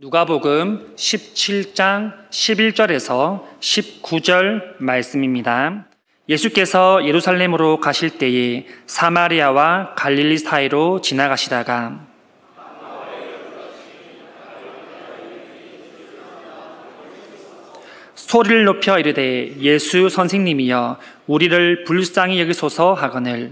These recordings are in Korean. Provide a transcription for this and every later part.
누가복음 17장 11절에서 19절 말씀입니다. 예수께서 예루살렘으로 가실 때에 사마리아와 갈릴리 사이로 지나가시다가 소리를 높여 이르되 예수 선생님이여 우리를 불쌍히 여기소서 하거늘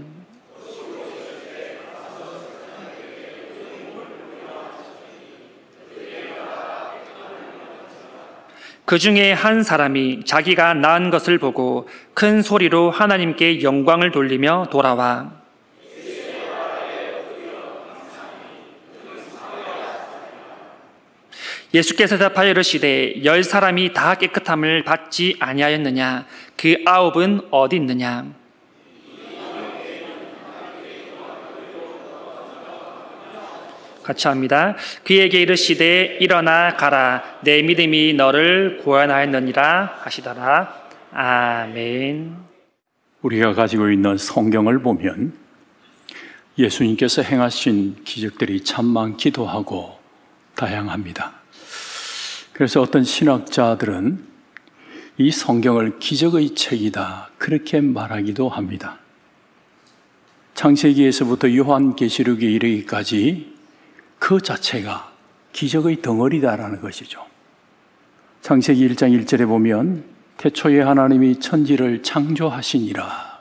그 중에 한 사람이 자기가 낳은 것을 보고 큰 소리로 하나님께 영광을 돌리며 돌아와 예수께서 대답하여 이르시되 10사람이 다 깨끗함을 받지 아니하였느냐? 그 9은 어디 있느냐? 같이 합니다. 그에게 이르시되 일어나 가라 내 믿음이 너를 구원하였느니라 하시더라. 아멘. 우리가 가지고 있는 성경을 보면 예수님께서 행하신 기적들이 참 많기도 하고 다양합니다. 그래서 어떤 신학자들은 이 성경을 기적의 책이다 그렇게 말하기도 합니다. 창세기에서부터 요한계시록에 이르기까지 그 자체가 기적의 덩어리다라는 것이죠. 창세기 1장 1절에 보면 태초에 하나님이 천지를 창조하시니라.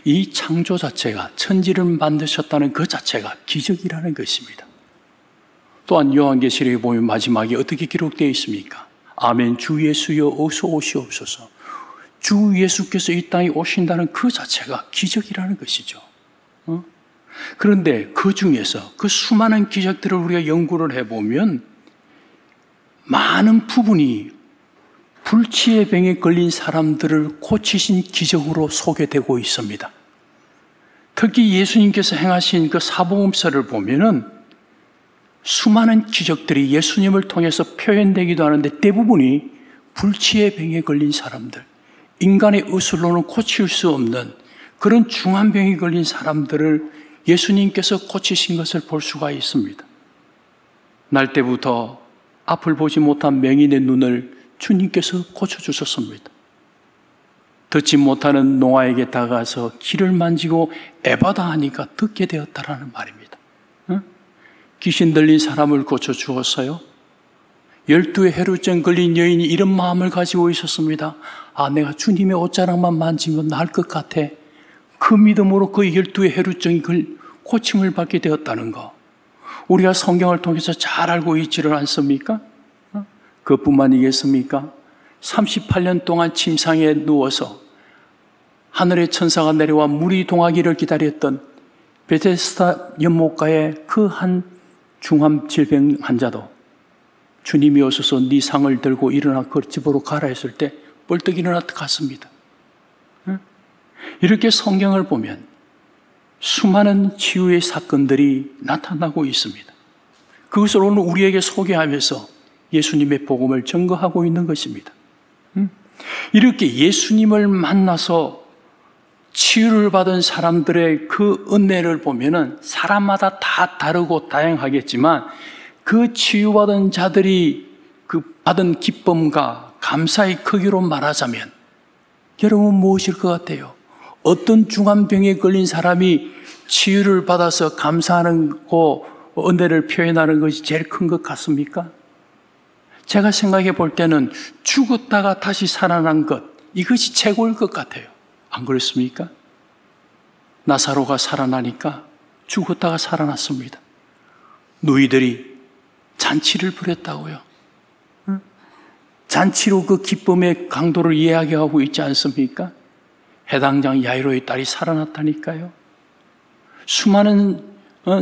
이 창조 자체가 천지를 만드셨다는 그 자체가 기적이라는 것입니다. 또한 요한계시록에 보면 마지막에 어떻게 기록되어 있습니까? 아멘 주 예수여 어서 오시옵소서. 주 예수께서 이 땅에 오신다는 그 자체가 기적이라는 것이죠. 그런데 그 중에서 그 수많은 기적들을 우리가 연구를 해보면 많은 부분이 불치의 병에 걸린 사람들을 고치신 기적으로 소개되고 있습니다. 특히 예수님께서 행하신 그 사복음서를 보면은 수많은 기적들이 예수님을 통해서 표현되기도 하는데 대부분이 불치의 병에 걸린 사람들, 인간의 의술로는 고칠 수 없는 그런 중환병에 걸린 사람들을 예수님께서 고치신 것을 볼 수가 있습니다. 날 때부터 앞을 보지 못한 맹인의 눈을 주님께서 고쳐주셨습니다. 듣지 못하는 농아에게 다가가서 귀를 만지고 에바다 하니까 듣게 되었다라는 말입니다. 귀신 들린 사람을 고쳐주었어요. 12의 혈루증 걸린 여인이 이런 마음을 가지고 있었습니다. 아, 내가 주님의 옷자락만 만지면 나을 것 같아. 그 믿음으로 그 12의 혈루증이 고침을 받게 되었다는 거 우리가 성경을 통해서 잘 알고 있지를 않습니까? 그뿐만이겠습니까? 38년 동안 침상에 누워서 하늘의 천사가 내려와 물이 동하기를 기다렸던 베데스다 연못가의 그 한 중환 질병 환자도 주님이 오셔서 네 상을 들고 일어나 그 집으로 가라 했을 때 벌떡 일어나 갔습니다. 이렇게 성경을 보면 수많은 치유의 사건들이 나타나고 있습니다. 그것을 오늘 우리에게 소개하면서 예수님의 복음을 증거하고 있는 것입니다. 이렇게 예수님을 만나서 치유를 받은 사람들의 그 은혜를 보면은 사람마다 다 다르고 다양하겠지만 그 치유받은 자들이 그 받은 기쁨과 감사의 크기로 말하자면 여러분 무엇일 것 같아요? 어떤 중환병에 걸린 사람이 치유를 받아서 감사하는 거 은혜를 표현하는 것이 제일 큰 것 같습니까? 제가 생각해 볼 때는 죽었다가 다시 살아난 것 이것이 최고일 것 같아요. 안 그렇습니까? 나사로가 살아나니까 죽었다가 살아났습니다. 누이들이 잔치를 벌였다고요. 잔치로 그 기쁨의 강도를 이야기하고 있지 않습니까? 해당장 야이로의 딸이 살아났다니까요. 수많은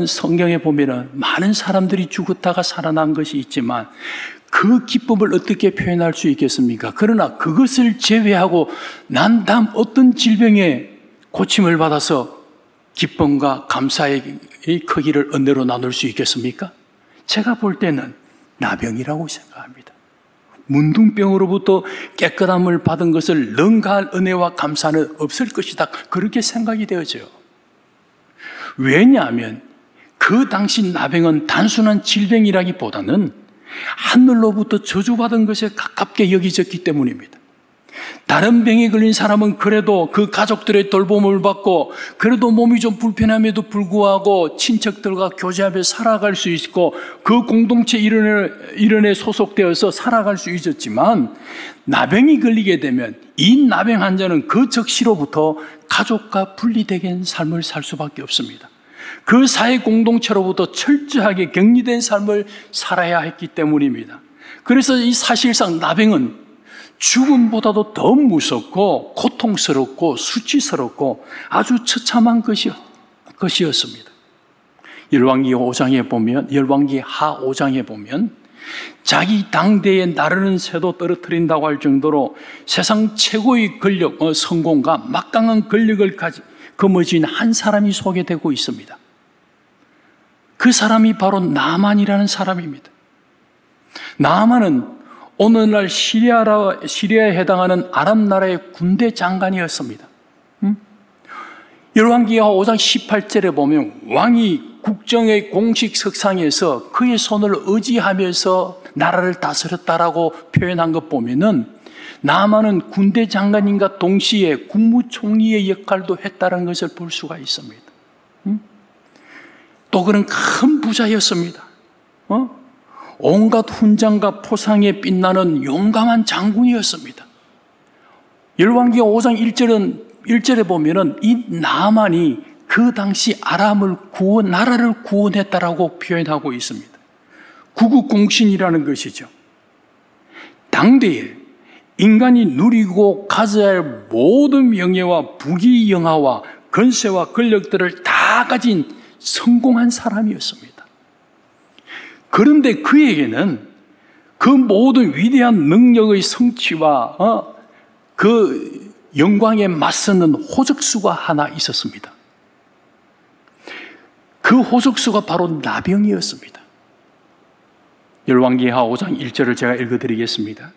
성경에 보면은 많은 사람들이 죽었다가 살아난 것이 있지만 그 기쁨을 어떻게 표현할 수 있겠습니까? 그러나 그것을 제외하고 난 다음 어떤 질병에 고침을 받아서 기쁨과 감사의 크기를 은혜로 나눌 수 있겠습니까? 제가 볼 때는 나병이라고 생각합니다. 문둥병으로부터 깨끗함을 받은 것을 능가할 은혜와 감사는 없을 것이다. 그렇게 생각이 되어져요. 왜냐하면 그 당시 나병은 단순한 질병이라기보다는 하늘로부터 저주받은 것에 가깝게 여기졌기 때문입니다. 다른 병에 걸린 사람은 그래도 그 가족들의 돌봄을 받고 그래도 몸이 좀 불편함에도 불구하고 친척들과 교제하며 살아갈 수 있고 그 공동체 일원에 소속되어서 살아갈 수 있었지만, 나병이 걸리게 되면 이 나병 환자는 그 적시로부터 가족과 분리된 삶을 살 수밖에 없습니다. 그 사회 공동체로부터 철저하게 격리된 삶을 살아야 했기 때문입니다. 그래서 이 사실상 나병은 죽음보다도 더 무섭고 고통스럽고 수치스럽고 아주 처참한 것이었습니다. 열왕기 하 5장에 보면 자기 당대에 나르는 새도 떨어뜨린다고 할 정도로 세상 최고의 권력, 성공과 막강한 권력을 거머쥔 한 사람이 소개되고 있습니다. 그 사람이 바로 나만이라는 사람입니다. 나만은 오늘날 시리아에 해당하는 아람 나라의 군대 장관이었습니다. 열왕기하 5장 18절에 보면 왕이 국정의 공식 석상에서 그의 손을 의지하면서 나라를 다스렸다라고 표현한 것 보면은 나만은 군대 장관인과 동시에 국무총리의 역할도 했다는 것을 볼 수가 있습니다. 또 그는 큰 부자였습니다. 온갖 훈장과 포상에 빛나는 용감한 장군이었습니다. 열왕기하 5장 1절에 보면은 이 나만이 그 당시 나라를 구원했다라고 표현하고 있습니다. 구국공신이라는 것이죠. 당대에 인간이 누리고 가져야 할 모든 명예와 부귀영화와 권세와 권력들을 다 가진 성공한 사람이었습니다. 그런데 그에게는 그 모든 위대한 능력의 성취와 그 영광에 맞서는 호적수가 하나 있었습니다. 그 호적수가 바로 나병이었습니다. 열왕기하 5장 1절을 제가 읽어드리겠습니다.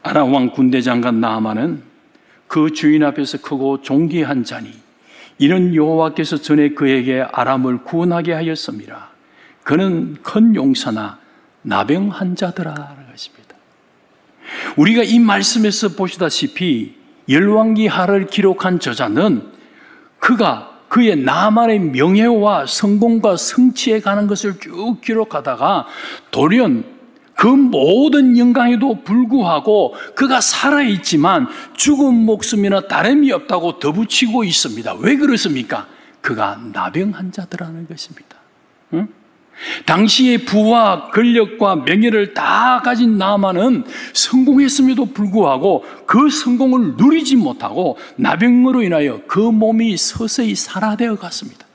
아람 왕 군대 장관 나아만은 그 주인 앞에서 크고 존귀한 자니 이는 여호와께서 전에 그에게 아람을 구원하게 하였습니다. 그는 큰 용사나 나병 환자더라라는 것입니다. 우리가 이 말씀에서 보시다시피 열왕기하를 기록한 저자는 그의 나만의 명예와 성공과 성취에 관한 것을 쭉 기록하다가 돌연 그 모든 영광에도 불구하고 그가 살아있지만 죽은 목숨이나 다름이 없다고 덧붙이고 있습니다. 왜 그렇습니까? 그가 나병 환자더라는 것입니다. 당시의 부와 권력과 명예를 다 가진 나만은 성공했음에도 불구하고 그 성공을 누리지 못하고 나병으로 인하여 그 몸이 서서히 살아되어 갔습니다.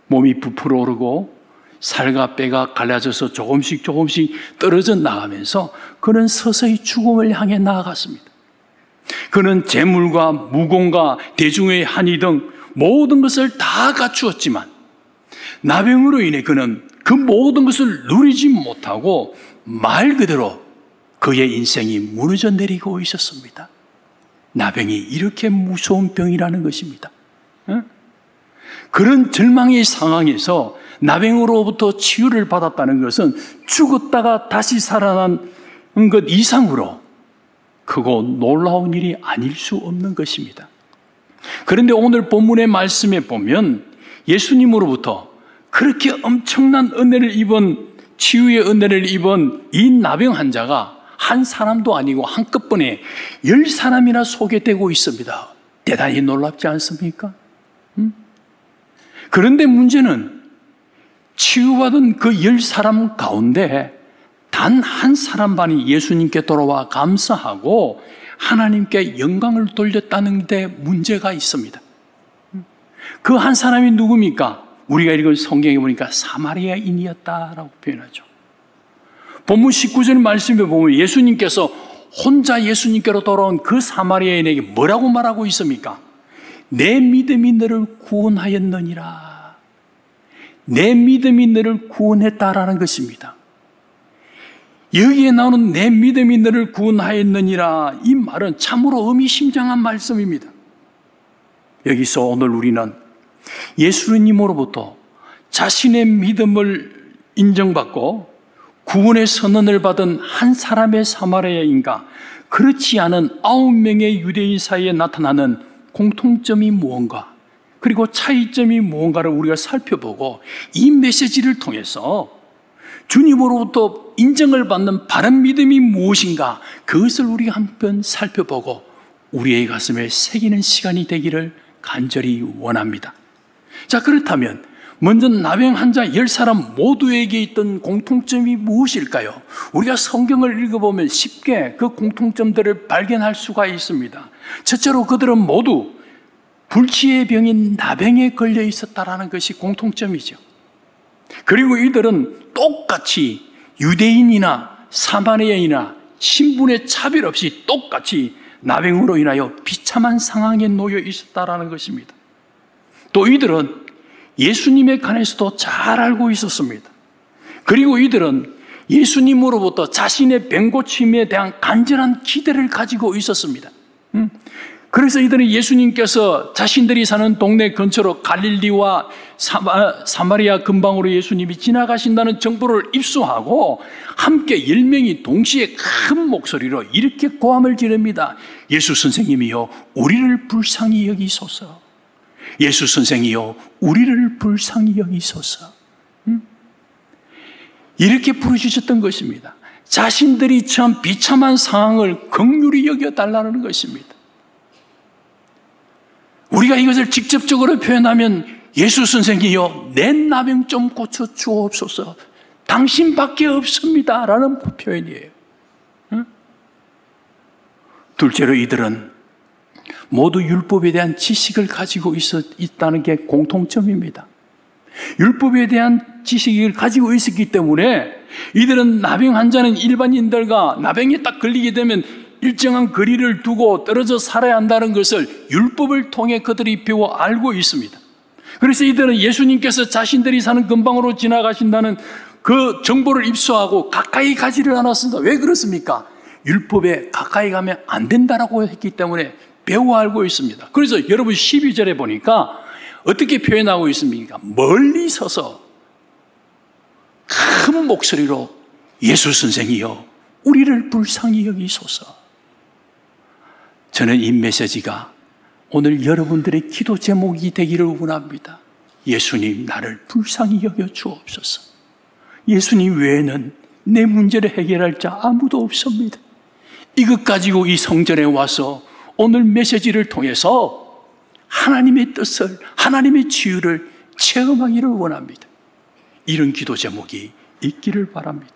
몸이 부풀어 오르고 살과 뼈가 갈라져서 조금씩 떨어져 나가면서 그는 서서히 죽음을 향해 나아갔습니다. 그는 재물과 무공과 대중의 한의 등 모든 것을 다 갖추었지만 나병으로 인해 그는 그 모든 것을 누리지 못하고 말 그대로 그의 인생이 무너져 내리고 있었습니다. 나병이 이렇게 무서운 병이라는 것입니다. 그런 절망의 상황에서 나병으로부터 치유를 받았다는 것은 죽었다가 다시 살아난 것 이상으로 크고 놀라운 일이 아닐 수 없는 것입니다. 그런데 오늘 본문의 말씀에 보면 예수님으로부터 그렇게 엄청난 치유의 은혜를 입은 이 나병 환자가 한 사람도 아니고 한꺼번에 10사람이나 소개되고 있습니다. 대단히 놀랍지 않습니까? 그런데 문제는 치유받은 그 10사람 가운데 단 한 사람만이 예수님께 돌아와 감사하고 하나님께 영광을 돌렸다는 데 문제가 있습니다. 그 한 사람이 누굽니까? 우리가 읽은 성경에 보니까 사마리아인이었다라고 표현하죠. 본문 19절 말씀에 보면 예수님께서 혼자 예수님께로 돌아온 그 사마리아인에게 뭐라고 말하고 있습니까? 내 믿음이 너를 구원하였느니라. 내 믿음이 너를 구원했다라는 것입니다. 여기에 나오는 내 믿음이 너를 구원하였느니라, 이 말은 참으로 의미심장한 말씀입니다. 여기서 오늘 우리는 예수님으로부터 자신의 믿음을 인정받고 구원의 선언을 받은 한 사람의 사마리아인가, 그렇지 않은 9명의 유대인 사이에 나타나는 공통점이 무언가, 그리고 차이점이 무언가를 우리가 살펴보고 이 메시지를 통해서 주님으로부터 인정을 받는 바른 믿음이 무엇인가, 그것을 우리가 한번 살펴보고 우리의 가슴에 새기는 시간이 되기를 간절히 원합니다. 자, 그렇다면 먼저 나병 환자 10사람 모두에게 있던 공통점이 무엇일까요? 우리가 성경을 읽어보면 쉽게 그 공통점들을 발견할 수가 있습니다. 첫째로 그들은 모두 불치의 병인 나병에 걸려 있었다는 것이 공통점이죠. 그리고 이들은 똑같이 유대인이나 사마리아인이나 신분의 차별 없이 똑같이 나병으로 인하여 비참한 상황에 놓여 있었다는 것입니다. 또 이들은 예수님에 관해서도 잘 알고 있었습니다. 그리고 이들은 예수님으로부터 자신의 병 고침에 대한 간절한 기대를 가지고 있었습니다. 그래서 이들은 예수님께서 자신들이 사는 동네 근처로 갈릴리와 사마리아 근방으로 예수님이 지나가신다는 정보를 입수하고 함께 10명이 동시에 큰 목소리로 이렇게 고함을 지릅니다. 예수 선생님이여, 우리를 불쌍히 여기소서. 예수 선생이여, 우리를 불쌍히 여기소서. 이렇게 부르짖었던 것입니다. 자신들이 처한 비참한 상황을 긍휼히 여겨달라는 것입니다. 우리가 이것을 직접적으로 표현하면 예수 선생이여, 내 나병 좀 고쳐 주옵소서. 당신밖에 없습니다 라는 표현이에요. 둘째로 이들은 모두 율법에 대한 지식을 가지고 있다는 게 공통점입니다. 율법에 대한 지식을 가지고 있었기 때문에 이들은 나병 환자는 일반인들과 나병에 딱 걸리게 되면 일정한 거리를 두고 떨어져 살아야 한다는 것을 율법을 통해 그들이 배워 알고 있습니다. 그래서 이들은 예수님께서 자신들이 사는 근방으로 지나가신다는 그 정보를 입수하고 가까이 가지를 않았습니다. 왜 그렇습니까? 율법에 가까이 가면 안 된다라고 했기 때문에 배워 알고 있습니다. 그래서 여러분 12절에 보니까 어떻게 표현하고 있습니까? 멀리 서서 큰 목소리로 예수 선생이여, 우리를 불쌍히 여기소서. 저는 이 메시지가 오늘 여러분들의 기도 제목이 되기를 원합니다. 예수님, 나를 불쌍히 여겨 주옵소서. 예수님 외에는 내 문제를 해결할 자 아무도 없습니다. 이것 가지고 이 성전에 와서 오늘 메시지를 통해서 하나님의 뜻을, 하나님의 치유를 체험하기를 원합니다. 이런 기도 제목이 있기를 바랍니다.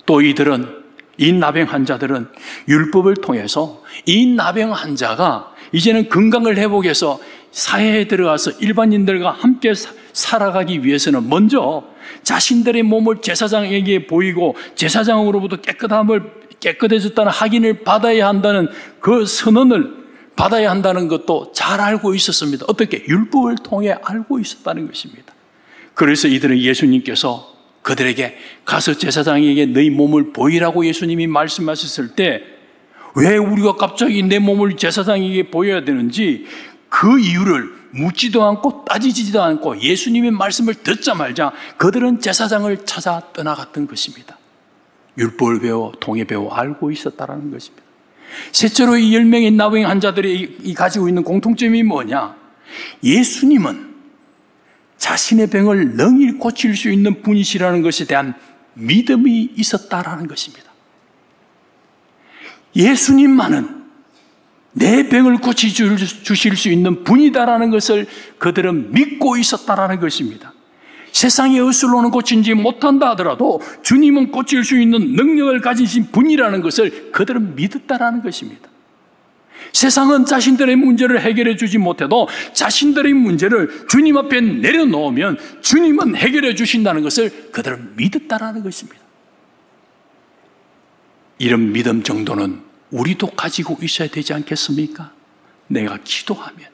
또 이들은, 이 나병 환자들은 율법을 통해서 이 나병 환자가 이제는 건강을 회복해서 사회에 들어가서 일반인들과 함께 살아가기 위해서는 먼저 자신들의 몸을 제사장에게 보이고 제사장으로부터 깨끗해졌다는 확인을 받아야 한다는 그 선언을 받아야 한다는 것도 잘 알고 있었습니다. 어떻게? 율법을 통해 알고 있었다는 것입니다. 그래서 이들은 예수님께서 그들에게 가서 제사장에게 너희 몸을 보이라고 예수님이 말씀하셨을 때 왜 우리가 갑자기 내 몸을 제사장에게 보여야 되는지 그 이유를 묻지도 않고 따지지도 않고 예수님의 말씀을 듣자마자 그들은 제사장을 찾아 떠나갔던 것입니다. 율법을 배워, 통해 배워 알고 있었다는 것입니다. 셋째로 이 10명의 나병 환자들이 가지고 있는 공통점이 뭐냐? 예수님은 자신의 병을 능히 고칠 수 있는 분이시라는 것에 대한 믿음이 있었다라는 것입니다. 예수님만은 내 병을 고쳐주실 수 있는 분이다라는 것을 그들은 믿고 있었다라는 것입니다. 세상의 의술로는 고치지 못한다 하더라도 주님은 고칠 수 있는 능력을 가지신 분이라는 것을 그들은 믿었다라는 것입니다. 세상은 자신들의 문제를 해결해 주지 못해도 자신들의 문제를 주님 앞에 내려놓으면 주님은 해결해 주신다는 것을 그들은 믿었다라는 것입니다. 이런 믿음 정도는 우리도 가지고 있어야 되지 않겠습니까? 내가 기도하면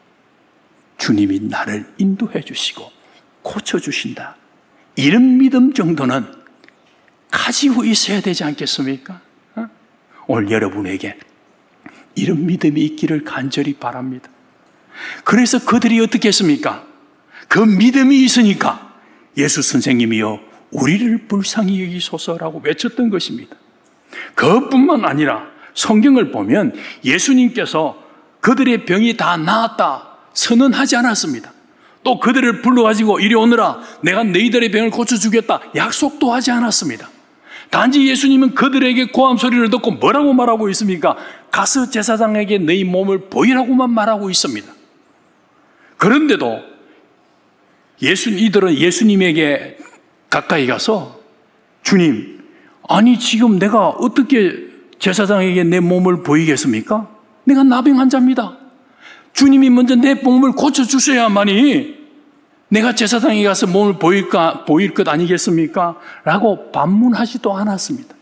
주님이 나를 인도해 주시고 고쳐주신다. 이런 믿음 정도는 가지고 있어야 되지 않겠습니까? 오늘 여러분에게 이런 믿음이 있기를 간절히 바랍니다. 그래서 그들이 어떻게 했습니까? 그 믿음이 있으니까 예수 선생님이여, 우리를 불쌍히 여기소서라고 외쳤던 것입니다. 그것뿐만 아니라 성경을 보면 예수님께서 그들의 병이 다 나았다 선언하지 않았습니다. 또 그들을 불러가지고 이리 오너라 내가 너희들의 병을 고쳐주겠다 약속도 하지 않았습니다. 단지 예수님은 그들에게 고함 소리를 듣고 뭐라고 말하고 있습니까? 가서 제사장에게 너희 몸을 보이라고만 말하고 있습니다. 그런데도 이들은 예수님에게 가까이 가서 주님, 아니 지금 내가 어떻게 제사장에게 내 몸을 보이겠습니까? 내가 나병 환자입니다. 주님이 먼저 내 몸을 고쳐주셔야만이 내가 제사장에 가서 몸을 보일 것 아니겠습니까? 라고 반문하지도 않았습니다.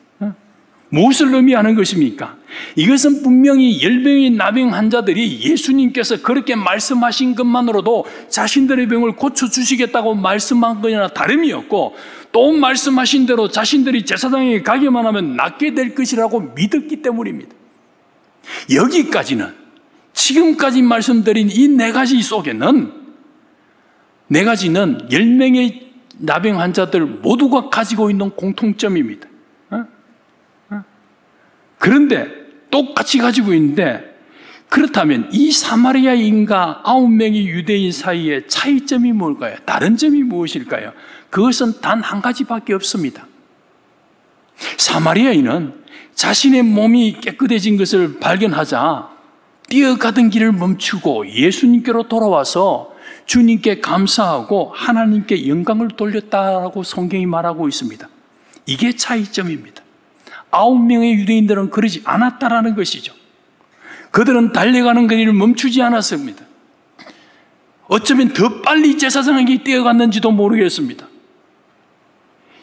무엇을 의미하는 것입니까? 이것은 분명히 10명의 나병 환자들이 예수님께서 그렇게 말씀하신 것만으로도 자신들의 병을 고쳐주시겠다고 말씀한 거나 다름이었고 또 말씀하신 대로 자신들이 제사장에게 가기만 하면 낫게 될 것이라고 믿었기 때문입니다. 여기까지는 지금까지 말씀드린 이 4가지 속에는 4가지는 10명의 나병 환자들 모두가 가지고 있는 공통점입니다. 그런데 똑같이 가지고 있는데 그렇다면 이 사마리아인과 9명의 유대인 사이의 차이점이 뭘까요? 다른 점이 무엇일까요? 그것은 단 한 가지밖에 없습니다. 사마리아인은 자신의 몸이 깨끗해진 것을 발견하자 뛰어가던 길을 멈추고 예수님께로 돌아와서 주님께 감사하고 하나님께 영광을 돌렸다라고 성경이 말하고 있습니다. 이게 차이점입니다. 9명의 유대인들은 그러지 않았다라는 것이죠. 그들은 달려가는 길을 멈추지 않았습니다. 어쩌면 더 빨리 제사장에게 뛰어갔는지도 모르겠습니다.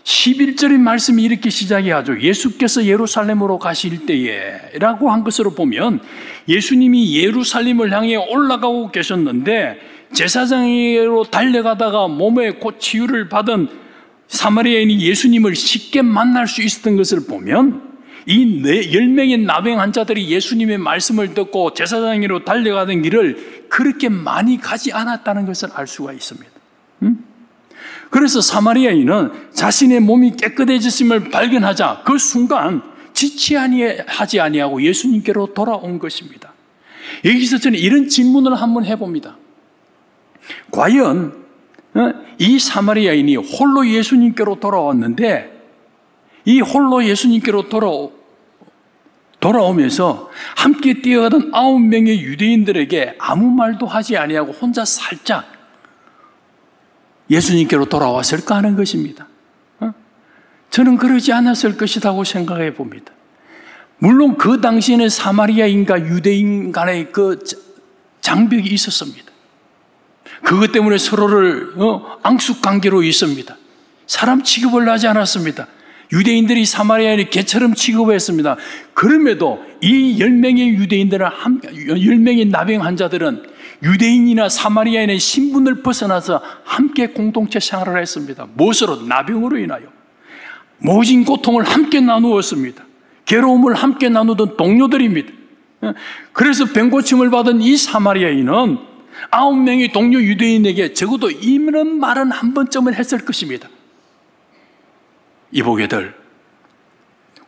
11절의 말씀이 이렇게 시작이 하죠. 예수께서 예루살렘으로 가실 때에 라고 한 것으로 보면 예수님이 예루살렘을 향해 올라가고 계셨는데 제사장으로 달려가다가 몸에 곧 치유를 받은 사마리아인이 예수님을 쉽게 만날 수 있었던 것을 보면 이 10명의 나병 환자들이 예수님의 말씀을 듣고 제사장으로 달려가던 길을 그렇게 많이 가지 않았다는 것을 알 수가 있습니다. 그래서 사마리아인은 자신의 몸이 깨끗해졌음을 발견하자 그 순간 지체하지 아니하고 예수님께로 돌아온 것입니다. 여기서 저는 이런 질문을 한번 해봅니다. 과연 이 사마리아인이 홀로 예수님께로 돌아왔는데 이 홀로 예수님께로 돌아오면서 함께 뛰어가던 9명의 유대인들에게 아무 말도 하지 아니하고 혼자 살짝 예수님께로 돌아왔을까 하는 것입니다. 저는 그러지 않았을 것이라고 생각해 봅니다. 물론 그 당시에는 사마리아인과 유대인 간의 그 장벽이 있었습니다. 그것 때문에 서로를 앙숙관계로 있습니다. 사람 취급을 하지 않았습니다. 유대인들이 사마리아인을 개처럼 취급했습니다. 그럼에도 이 10명의 유대인들은 10명의 나병 환자들은 유대인이나 사마리아인의 신분을 벗어나서 함께 공동체 생활을 했습니다. 무엇으로? 나병으로 인하여. 모진 고통을 함께 나누었습니다. 괴로움을 함께 나누던 동료들입니다. 그래서 병고침을 받은 이 사마리아인은 9명의 동료 유대인에게 적어도 이런 말은 한 번쯤은 했을 것입니다. 이보게들,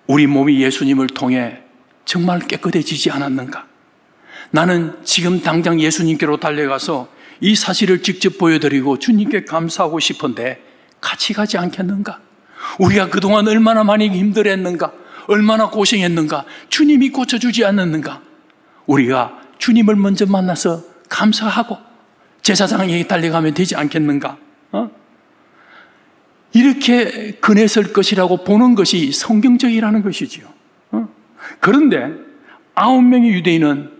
우리 몸이 예수님을 통해 정말 깨끗해지지 않았는가? 나는 지금 당장 예수님께로 달려가서 이 사실을 직접 보여드리고 주님께 감사하고 싶은데 같이 가지 않겠는가? 우리가 그동안 얼마나 많이 힘들었는가? 얼마나 고생했는가? 주님이 고쳐주지 않았는가? 우리가 주님을 먼저 만나서 감사하고 제사장에게 달려가면 되지 않겠는가? 이렇게 그냈을 것이라고 보는 것이 성경적이라는 것이지요. 그런데 9명의 유대인은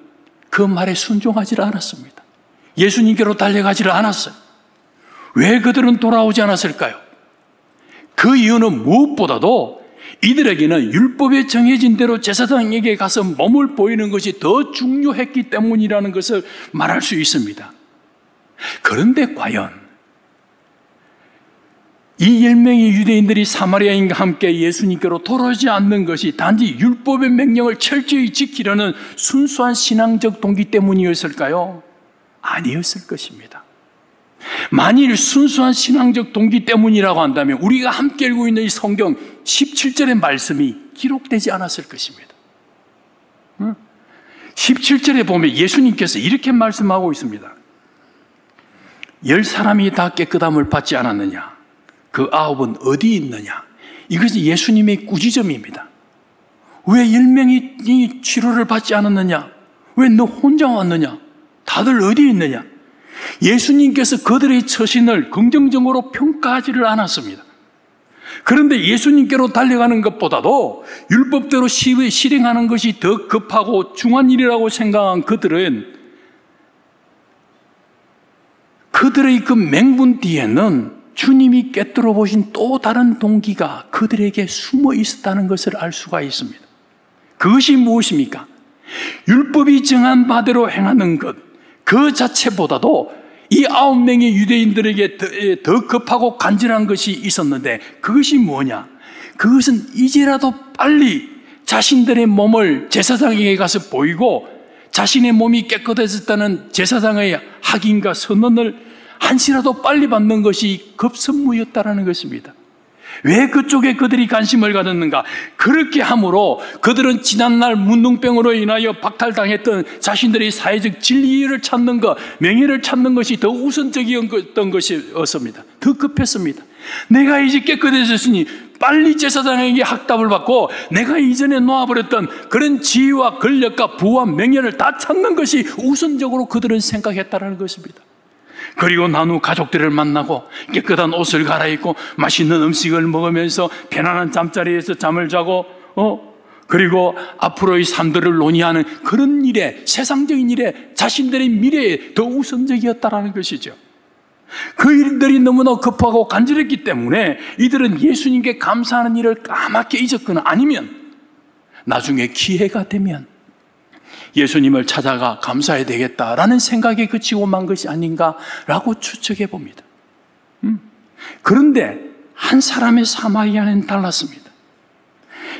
그 말에 순종하지 않았습니다. 예수님께로 달려가지를 않았어요. 왜 그들은 돌아오지 않았을까요? 그 이유는 무엇보다도 이들에게는 율법에 정해진 대로 제사장에게 가서 몸을 보이는 것이 더 중요했기 때문이라는 것을 말할 수 있습니다. 그런데 과연 이 10명의 유대인들이 사마리아인과 함께 예수님께로 돌아오지 않는 것이 단지 율법의 명령을 철저히 지키려는 순수한 신앙적 동기 때문이었을까요? 아니었을 것입니다. 만일 순수한 신앙적 동기 때문이라고 한다면 우리가 함께 읽고 있는 이 성경 17절의 말씀이 기록되지 않았을 것입니다. 17절에 보면 예수님께서 이렇게 말씀하고 있습니다. 10사람이 다 깨끗함을 받지 않았느냐? 그 9은 어디 있느냐? 이것이 예수님의 꾸지점입니다. 왜 10명이 치료를 받지 않았느냐? 왜 너 혼자 왔느냐? 다들 어디 있느냐? 예수님께서 그들의 처신을 긍정적으로 평가하지를 않았습니다. 그런데 예수님께로 달려가는 것보다도 율법대로 실행하는 것이 더 급하고 중요한 일이라고 생각한 그들은 그들의 그 맹분 뒤에는 주님이 꿰뚫어 보신 또 다른 동기가 그들에게 숨어 있었다는 것을 알 수가 있습니다. 그것이 무엇입니까? 율법이 정한 바대로 행하는 것, 그 자체보다도 이 9명의 유대인들에게 더 급하고 간절한 것이 있었는데 그것이 뭐냐? 그것은 이제라도 빨리 자신들의 몸을 제사장에게 가서 보이고 자신의 몸이 깨끗해졌다는 제사장의 확인과 선언을 한시라도 빨리 받는 것이 급선무였다라는 것입니다. 왜 그쪽에 그들이 관심을 가졌는가? 그렇게 함으로 그들은 지난날 문둥병으로 인하여 박탈당했던 자신들의 사회적 진리를 찾는 것, 명예를 찾는 것이 더 우선적이었던 것이었습니다. 더 급했습니다. 내가 이제 깨끗해졌으니 빨리 제사장에게 학답을 받고 내가 이전에 놓아버렸던 그런 지위와 권력과 부와 명예를 다 찾는 것이 우선적으로 그들은 생각했다는 것입니다. 그리고 난 후 가족들을 만나고 깨끗한 옷을 갈아입고 맛있는 음식을 먹으면서 편안한 잠자리에서 잠을 자고 그리고 앞으로의 삶들을 논의하는 그런 일에, 세상적인 일에 자신들의 미래에 더 우선적이었다는 것이죠. 그 일들이 너무나 급하고 간절했기 때문에 이들은 예수님께 감사하는 일을 까맣게 잊었거나 아니면 나중에 기회가 되면 예수님을 찾아가 감사해야 되겠다라는 생각에 그치고 만 것이 아닌가라고 추측해 봅니다. 그런데 한 사람의 사마리아는 달랐습니다.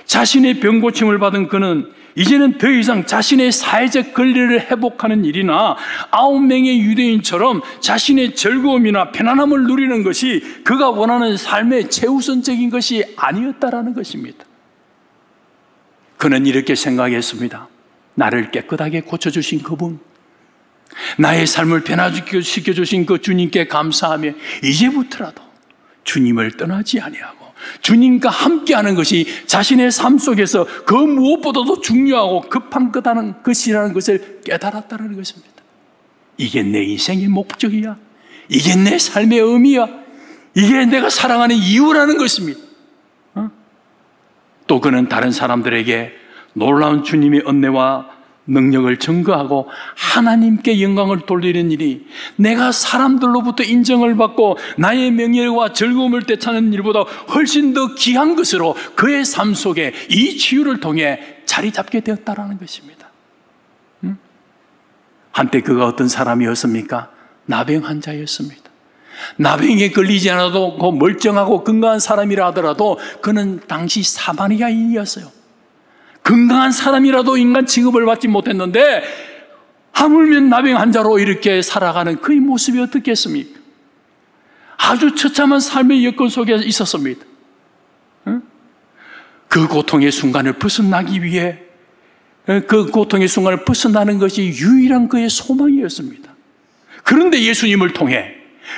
자신의 병 고침을 받은 그는 이제는 더 이상 자신의 사회적 권리를 회복하는 일이나 9명의 유대인처럼 자신의 즐거움이나 편안함을 누리는 것이 그가 원하는 삶의 최우선적인 것이 아니었다라는 것입니다. 그는 이렇게 생각했습니다. 나를 깨끗하게 고쳐주신 그분, 나의 삶을 변화시켜주신 그 주님께 감사하며 이제부터라도 주님을 떠나지 아니하고 주님과 함께하는 것이 자신의 삶 속에서 그 무엇보다도 중요하고 급한 것이라는 것을 깨달았다는 것입니다. 이게 내 인생의 목적이야. 이게 내 삶의 의미야. 이게 내가 사랑하는 이유라는 것입니다. 또 그는 다른 사람들에게 놀라운 주님의 은혜와 능력을 증거하고 하나님께 영광을 돌리는 일이 내가 사람들로부터 인정을 받고 나의 명예와 즐거움을 되찾는 일보다 훨씬 더 귀한 것으로 그의 삶 속에 이 치유를 통해 자리 잡게 되었다는 것입니다. 한때 그가 어떤 사람이었습니까? 나병 환자였습니다. 나병에 걸리지 않아도 멀쩡하고 건강한 사람이라 하더라도 그는 당시 사마리아인이었어요. 건강한 사람이라도 인간 취급을 받지 못했는데 하물며 나병 환자로 이렇게 살아가는 그의 모습이 어떻겠습니까? 아주 처참한 삶의 여건 속에 있었습니다. 그 고통의 순간을 벗어나기 위해 그 고통의 순간을 벗어나는 것이 유일한 그의 소망이었습니다. 그런데 예수님을 통해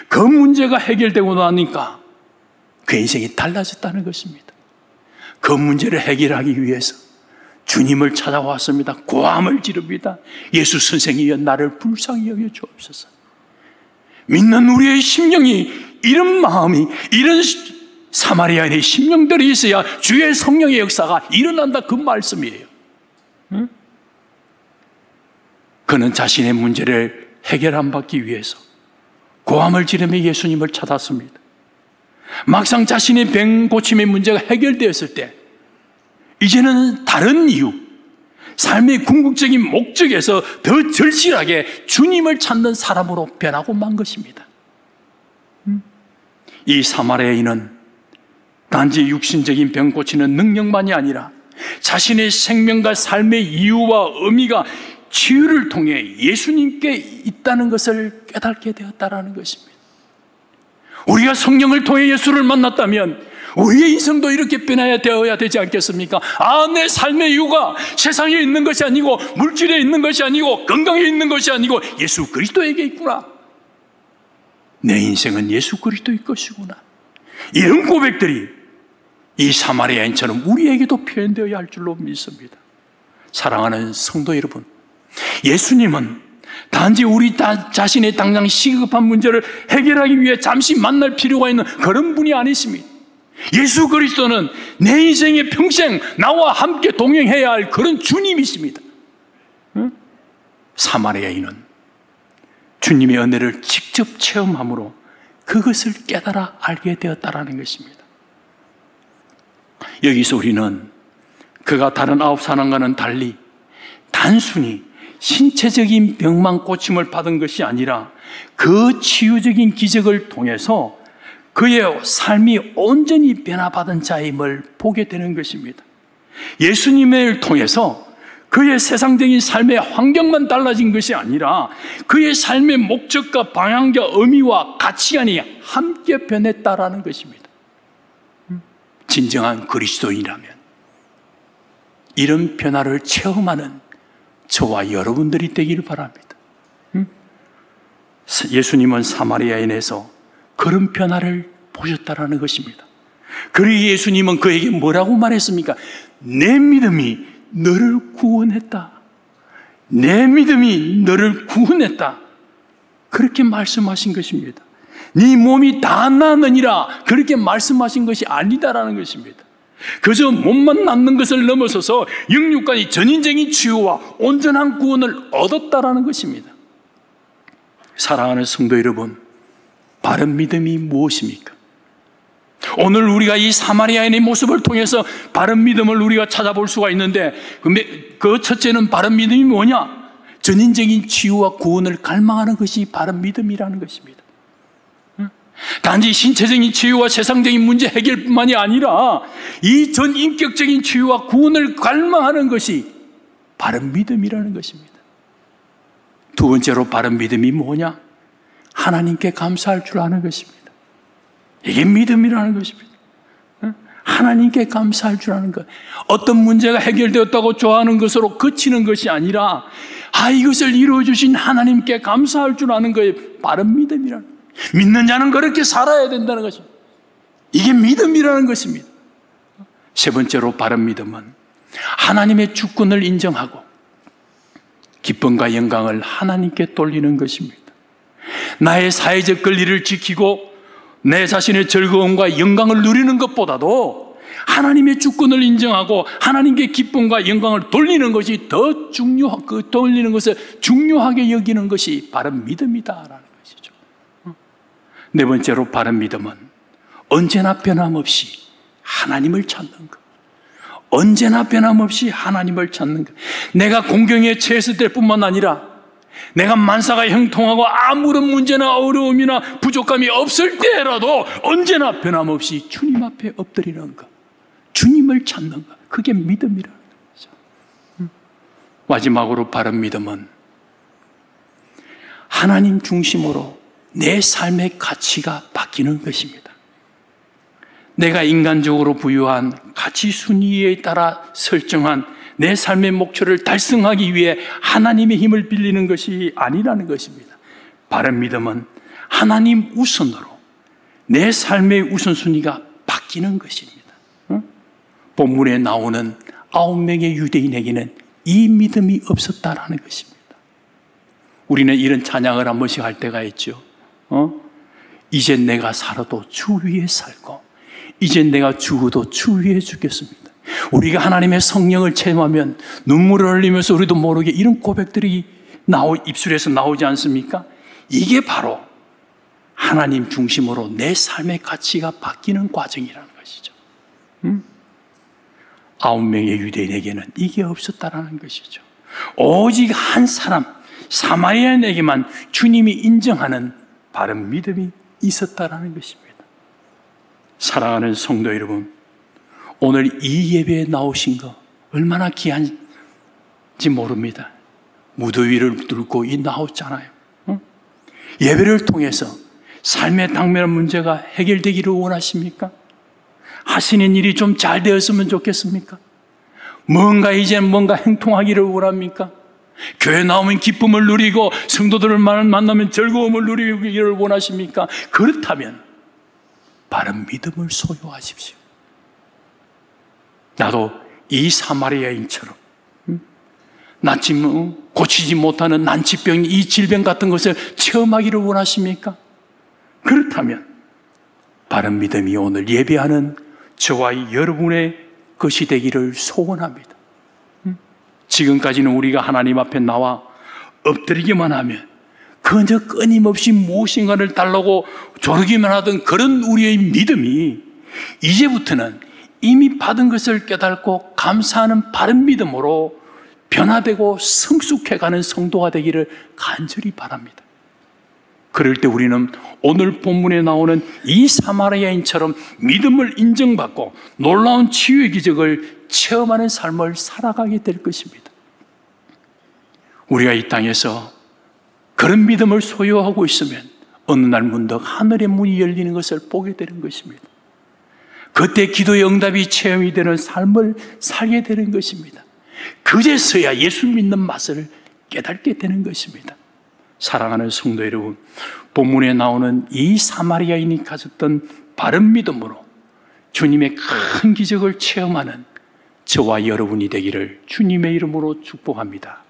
그 문제가 해결되고 나니까 그 인생이 달라졌다는 것입니다. 그 문제를 해결하기 위해서 주님을 찾아왔습니다. 고함을 지릅니다. 예수 선생이여 나를 불쌍히 여겨 주옵소서. 믿는 우리의 심령이 이런 마음이 이런 사마리아인의 심령들이 있어야 주의 성령의 역사가 일어난다 그 말씀이에요. 그는 자신의 문제를 해결 안 받기 위해서 고함을 지르며 예수님을 찾았습니다. 막상 자신의 병 고침의 문제가 해결되었을 때 이제는 다른 이유, 삶의 궁극적인 목적에서 더 절실하게 주님을 찾는 사람으로 변하고 만 것입니다. 이 사마리아인은 단지 육신적인 병 고치는 능력만이 아니라 자신의 생명과 삶의 이유와 의미가 치유를 통해 예수님께 있다는 것을 깨닫게 되었다는 것입니다. 우리가 성령을 통해 예수를 만났다면 우리의 인생도 이렇게 변해야 되어야 되지 않겠습니까? 내 삶의 이유가 세상에 있는 것이 아니고 물질에 있는 것이 아니고 건강에 있는 것이 아니고 예수 그리스도에게 있구나. 내 인생은 예수 그리스도의 것이구나. 이런 고백들이 이 사마리아인처럼 우리에게도 표현되어야 할 줄로 믿습니다. 사랑하는 성도 여러분, 예수님은 단지 우리 자신의 당장 시급한 문제를 해결하기 위해 잠시 만날 필요가 있는 그런 분이 아니십니다. 예수 그리스도는 내 인생의 평생 나와 함께 동행해야 할 그런 주님이십니다. 사마리아인은 주님의 은혜를 직접 체험함으로 그것을 깨달아 알게 되었다라는 것입니다. 여기서 우리는 그가 다른 9사람과는 달리 단순히 신체적인 병만 고침을 받은 것이 아니라 그 치유적인 기적을 통해서 그의 삶이 온전히 변화받은 자임을 보게 되는 것입니다. 예수님을 통해서 그의 세상적인 삶의 환경만 달라진 것이 아니라 그의 삶의 목적과 방향과 의미와 가치관이 함께 변했다라는 것입니다. 진정한 그리스도인이라면 이런 변화를 체험하는 저와 여러분들이 되기를 바랍니다. 예수님은 사마리아인에서 그런 변화를 보셨다라는 것입니다. 그리고 예수님은 그에게 뭐라고 말했습니까? 내 믿음이 너를 구원했다. 내 믿음이 너를 구원했다. 그렇게 말씀하신 것입니다. 네 몸이 다 나느니라 그렇게 말씀하신 것이 아니다라는 것입니다. 그저 몸만 낫는 것을 넘어서서 영육간의 전인적인 치유와 온전한 구원을 얻었다라는 것입니다. 사랑하는 성도 여러분, 바른 믿음이 무엇입니까? 오늘 우리가 이 사마리아인의 모습을 통해서 바른 믿음을 우리가 찾아볼 수가 있는데 그 첫째는 바른 믿음이 뭐냐? 전인적인 치유와 구원을 갈망하는 것이 바른 믿음이라는 것입니다. 단지 신체적인 치유와 세상적인 문제 해결뿐만이 아니라 이 전인격적인 치유와 구원을 갈망하는 것이 바른 믿음이라는 것입니다. 두 번째로 바른 믿음이 뭐냐? 하나님께 감사할 줄 아는 것입니다. 이게 믿음이라는 것입니다. 하나님께 감사할 줄 아는 것. 어떤 문제가 해결되었다고 좋아하는 것으로 그치는 것이 아니라 이것을 이루어주신 하나님께 감사할 줄 아는 것이 바른 믿음이라는 거예요. 믿는 자는 그렇게 살아야 된다는 것입니다. 이게 믿음이라는 것입니다. 세 번째로 바른 믿음은 하나님의 주권을 인정하고 기쁨과 영광을 하나님께 돌리는 것입니다. 나의 사회적 권리를 지키고 내 자신의 즐거움과 영광을 누리는 것보다도 하나님의 주권을 인정하고 하나님께 기쁨과 영광을 돌리는 것이 더 돌리는 것을 중요하게 여기는 것이 바른 믿음이다라는 것이죠. 네 번째로 바른 믿음은 언제나 변함없이 하나님을 찾는 것. 언제나 변함없이 하나님을 찾는 것. 내가 공경에 처했을 때뿐만 아니라 내가 만사가 형통하고 아무런 문제나 어려움이나 부족함이 없을 때라도 언제나 변함없이 주님 앞에 엎드리는 것, 주님을 찾는 것, 그게 믿음이라는 거죠. 마지막으로 바른 믿음은 하나님 중심으로 내 삶의 가치가 바뀌는 것입니다. 내가 인간적으로 부여한 가치 순위에 따라 설정한 내 삶의 목표를 달성하기 위해 하나님의 힘을 빌리는 것이 아니라는 것입니다. 바른 믿음은 하나님 우선으로 내 삶의 우선순위가 바뀌는 것입니다. 본문에 나오는 9명의 유대인에게는 이 믿음이 없었다라는 것입니다. 우리는 이런 찬양을 한 번씩 할 때가 있죠. 이제 내가 살아도 주 위에 살고 이제 내가 죽어도 주 위에 죽겠습니다. 우리가 하나님의 성령을 체험하면 눈물을 흘리면서 우리도 모르게 이런 고백들이 입술에서 나오지 않습니까? 이게 바로 하나님 중심으로 내 삶의 가치가 바뀌는 과정이라는 것이죠. 9명의 유대인에게는 이게 없었다라는 것이죠. 오직 한 사람 사마리아인에게만 주님이 인정하는 바른 믿음이 있었다라는 것입니다. 사랑하는 성도 여러분, 오늘 이 예배에 나오신 거 얼마나 귀한지 모릅니다. 무더위를 뚫고 나왔잖아요. 예배를 통해서 삶의 당면한 문제가 해결되기를 원하십니까? 하시는 일이 좀 잘 되었으면 좋겠습니까? 이제는 뭔가 행통하기를 원합니까? 교회 나오면 기쁨을 누리고 성도들을 만나면 즐거움을 누리기를 원하십니까? 그렇다면 바른 믿음을 소유하십시오. 나도 이 사마리아인처럼 고치지 못하는 난치병, 이 질병 같은 것을 체험하기를 원하십니까? 그렇다면 바른 믿음이 오늘 예배하는 저와 여러분의 것이 되기를 소원합니다. 지금까지는 우리가 하나님 앞에 나와 엎드리기만 하면 그저 끊임없이 무엇인가를 달라고 조르기만 하던 그런 우리의 믿음이 이제부터는 이미 받은 것을 깨닫고 감사하는 바른 믿음으로 변화되고 성숙해가는 성도가 되기를 간절히 바랍니다. 그럴 때 우리는 오늘 본문에 나오는 이 사마리아인처럼 믿음을 인정받고 놀라운 치유의 기적을 체험하는 삶을 살아가게 될 것입니다. 우리가 이 땅에서 그런 믿음을 소유하고 있으면 어느 날 문득 하늘의 문이 열리는 것을 보게 되는 것입니다. 그때 기도의 응답이 체험이 되는 삶을 살게 되는 것입니다. 그제서야 예수 믿는 맛을 깨닫게 되는 것입니다. 사랑하는 성도 여러분, 본문에 나오는 이 사마리아인이 가졌던 바른 믿음으로 주님의 큰 기적을 체험하는 저와 여러분이 되기를 주님의 이름으로 축복합니다.